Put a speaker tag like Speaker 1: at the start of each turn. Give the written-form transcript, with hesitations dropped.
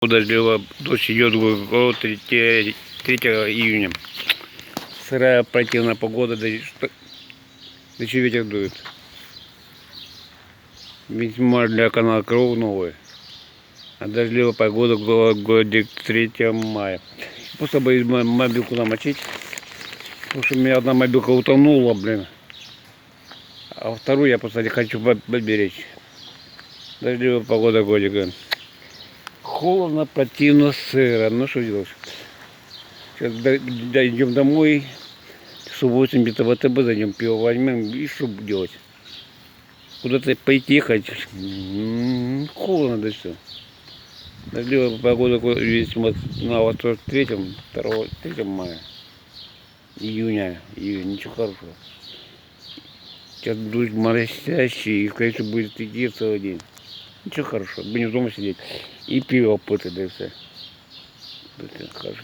Speaker 1: Дождливо, дождь идет около 3 июня. Сырая противная погода, да еще ветер дует. Весьма для канала Кров новый. А дождливая погода в городе 3 мая. Просто боюсь мобилку намочить. Потому что у меня одна мобилка утонула, блин. А вторую я просто не хочу поберечь. Дождливая погода годика. Холодно, противно, сыро. Ну что делать? Сейчас дойдем домой. Часов 8 где-то в АТБ зайдем, пиво возьмем. И что делать? Куда-то пойти ехать. Холодно, да все. Дождливая погода весьма на 3 мая. Июня. Ничего хорошего. Сейчас дождь моросящий, и, скорее всего, будет идти целый день. Ничего хорошего. Будем дома сидеть и пиво пытать, да и все. Это хорошо.